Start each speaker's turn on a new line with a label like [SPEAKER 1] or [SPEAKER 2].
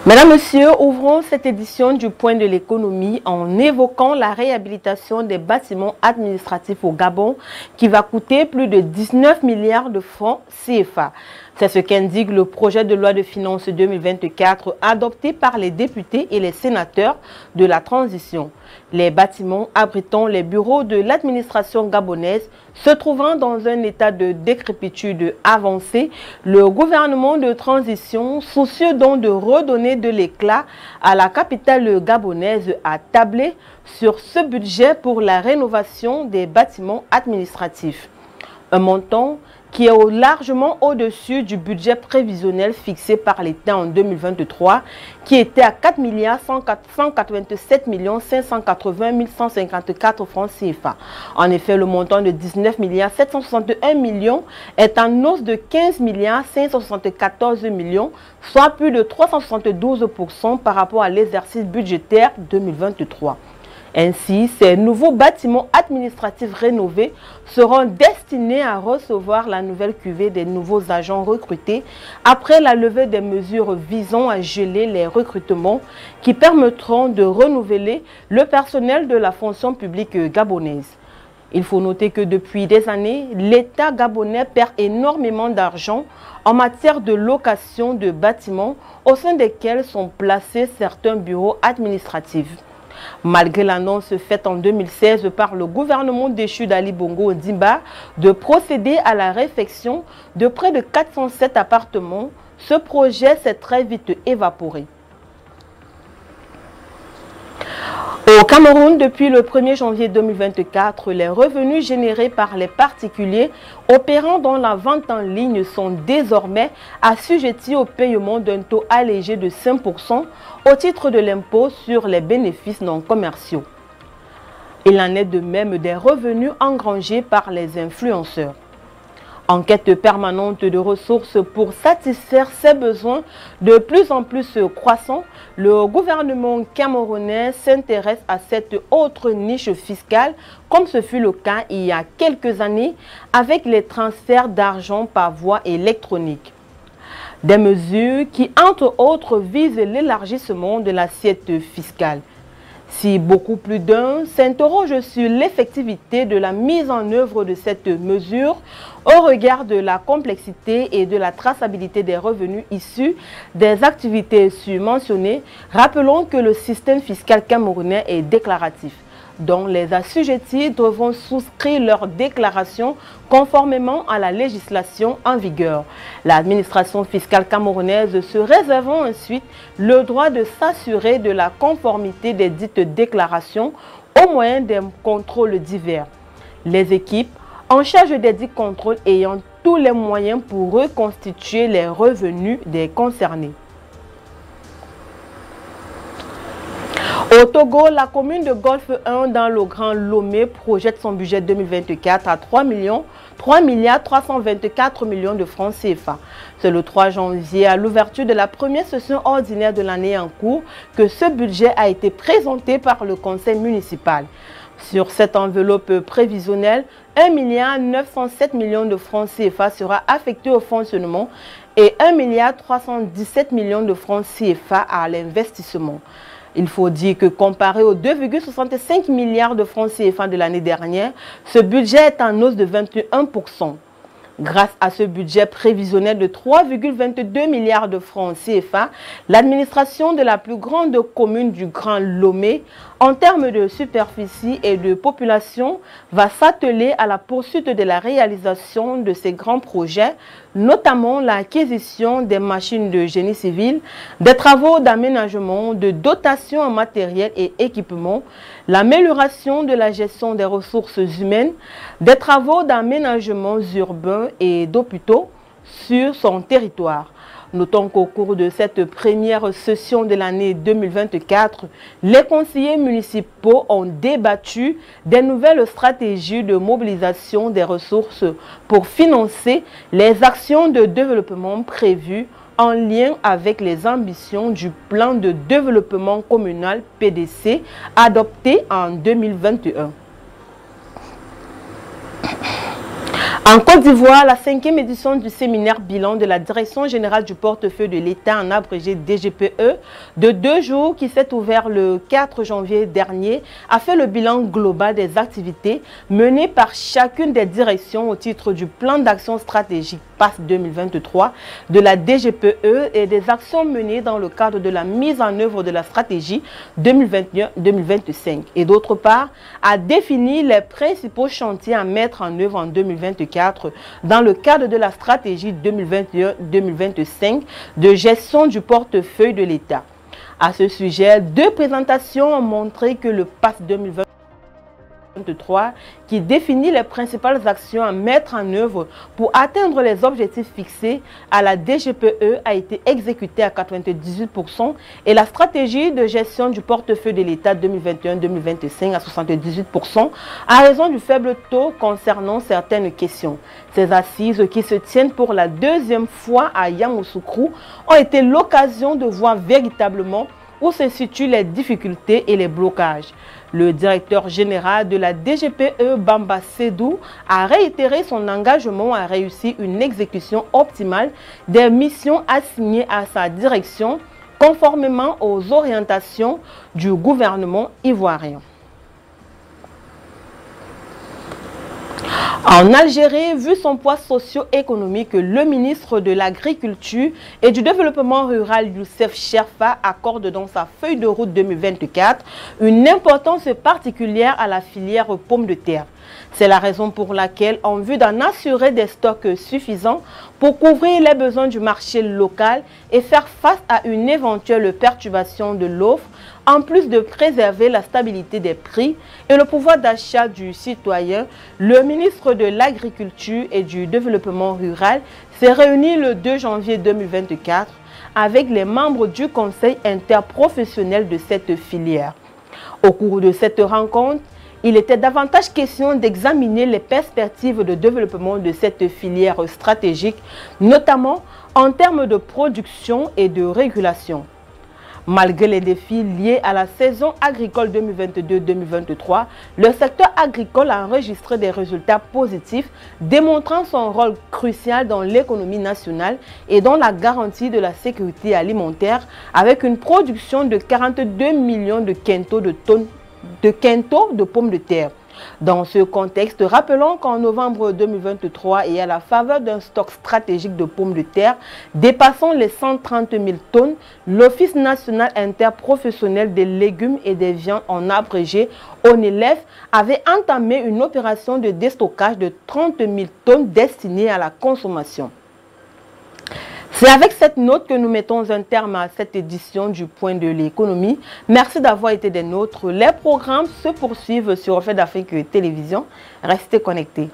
[SPEAKER 1] Mesdames, Messieurs, ouvrons cette édition du Point de l'économie en évoquant la réhabilitation des bâtiments administratifs au Gabon qui va coûter plus de 19 milliards de francs CFA. C'est ce qu'indique le projet de loi de finances 2024 adopté par les députés et les sénateurs de la transition. Les bâtiments abritant les bureaux de l'administration gabonaise se trouvant dans un état de décrépitude avancée, le gouvernement de transition, soucieux donc de redonner de l'éclat à la capitale gabonaise, a tablé sur ce budget pour la rénovation des bâtiments administratifs. Un montant qui est largement au-dessus du budget prévisionnel fixé par l'État en 2023, qui était à 4 187 580 154 francs CFA. En effet, le montant de 19 761 millions est en hausse de 15 574 millions, soit plus de 372% par rapport à l'exercice budgétaire 2023. Ainsi, ces nouveaux bâtiments administratifs rénovés seront destinés à recevoir la nouvelle cuvée des nouveaux agents recrutés après la levée des mesures visant à geler les recrutements qui permettront de renouveler le personnel de la fonction publique gabonaise. Il faut noter que depuis des années, l'État gabonais perd énormément d'argent en matière de location de bâtiments au sein desquels sont placés certains bureaux administratifs. Malgré l'annonce faite en 2016 par le gouvernement déchu d'Ali Bongo Ondimba de procéder à la réfection de près de 407 appartements, ce projet s'est très vite évaporé. Au Cameroun, depuis le 1er janvier 2024, les revenus générés par les particuliers opérant dans la vente en ligne sont désormais assujettis au paiement d'un taux allégé de 5% au titre de l'impôt sur les bénéfices non commerciaux. Il en est de même des revenus engrangés par les influenceurs. En quête permanente de ressources pour satisfaire ses besoins de plus en plus croissants, le gouvernement camerounais s'intéresse à cette autre niche fiscale, comme ce fut le cas il y a quelques années avec les transferts d'argent par voie électronique. Des mesures qui, entre autres, visent l'élargissement de l'assiette fiscale. Si beaucoup plus d'un s'interroge sur l'effectivité de la mise en œuvre de cette mesure au regard de la complexité et de la traçabilité des revenus issus des activités mentionnées, rappelons que le système fiscal camerounais est déclaratif, dont les assujettis devront souscrire leur déclaration conformément à la législation en vigueur. L'administration fiscale camerounaise se réservant ensuite le droit de s'assurer de la conformité des dites déclarations au moyen des contrôles divers. Les équipes en charge des dits contrôles ayant tous les moyens pour reconstituer les revenus des concernés. Au Togo, la commune de Golfe 1 dans le Grand Lomé projette son budget 2024 à 3 324 millions de francs CFA. C'est le 3 janvier, à l'ouverture de la première session ordinaire de l'année en cours, que ce budget a été présenté par le conseil municipal. Sur cette enveloppe prévisionnelle, 1 907 millions de francs CFA sera affecté au fonctionnement et 1 317 millions de francs CFA à l'investissement. Il faut dire que comparé aux 2,65 milliards de francs CFA de l'année dernière, ce budget est en hausse de 21%. Grâce à ce budget prévisionnel de 3,22 milliards de francs CFA, l'administration de la plus grande commune du Grand Lomé, en termes de superficie et de population, va s'atteler à la poursuite de la réalisation de ces grands projets, notamment l'acquisition des machines de génie civil, des travaux d'aménagement, de dotation en matériel et équipement, l'amélioration de la gestion des ressources humaines, des travaux d'aménagement urbain et d'hôpitaux sur son territoire. Notons qu'au cours de cette première session de l'année 2024, les conseillers municipaux ont débattu des nouvelles stratégies de mobilisation des ressources pour financer les actions de développement prévues en lien avec les ambitions du plan de développement communal PDC adopté en 2021. En Côte d'Ivoire, la 5e édition du séminaire bilan de la Direction générale du portefeuille de l'État, en abrégé DGPE, de 2 jours qui s'est ouvert le 4 janvier dernier, a fait le bilan global des activités menées par chacune des directions au titre du plan d'action stratégique PAS 2023 de la DGPE et des actions menées dans le cadre de la mise en œuvre de la stratégie 2021-2025. Et d'autre part, a défini les principaux chantiers à mettre en œuvre en 2024 dans le cadre de la stratégie 2021-2025 de gestion du portefeuille de l'État. À ce sujet, 2 présentations ont montré que le PAS 2023 qui définit les principales actions à mettre en œuvre pour atteindre les objectifs fixés à la DGPE a été exécuté à 98% et la stratégie de gestion du portefeuille de l'État 2021-2025 à 78% à raison du faible taux concernant certaines questions. Ces assises qui se tiennent pour la 2e fois à Yamoussoukro ont été l'occasion de voir véritablement où se situent les difficultés et les blocages. Le directeur général de la DGPE, Bamba Sédou, a réitéré son engagement à réussir une exécution optimale des missions assignées à sa direction, conformément aux orientations du gouvernement ivoirien. En Algérie, vu son poids socio-économique, le ministre de l'Agriculture et du Développement rural, Youssef Cherfa, accorde dans sa feuille de route 2024 une importance particulière à la filière pomme de terre. C'est la raison pour laquelle, en vue d'en assurer des stocks suffisants pour couvrir les besoins du marché local et faire face à une éventuelle perturbation de l'offre, en plus de préserver la stabilité des prix et le pouvoir d'achat du citoyen, le ministre de l'Agriculture et du Développement rural s'est réuni le 2 janvier 2024 avec les membres du Conseil interprofessionnel de cette filière. Au cours de cette rencontre, il était davantage question d'examiner les perspectives de développement de cette filière stratégique, notamment en termes de production et de régulation. Malgré les défis liés à la saison agricole 2022-2023, le secteur agricole a enregistré des résultats positifs, démontrant son rôle crucial dans l'économie nationale et dans la garantie de la sécurité alimentaire, avec une production de 42 millions de quintaux de pommes de terre. Dans ce contexte, rappelons qu'en novembre 2023 et à la faveur d'un stock stratégique de pommes de terre dépassant les 130 000 tonnes, l'Office national interprofessionnel des légumes et des viandes en abrégé, ONELEF, avait entamé une opération de déstockage de 30 000 tonnes destinées à la consommation. C'est avec cette note que nous mettons un terme à cette édition du Point de l'économie. Merci d'avoir été des nôtres. Les programmes se poursuivent sur Reflet d'Afrique Télévision. Restez connectés.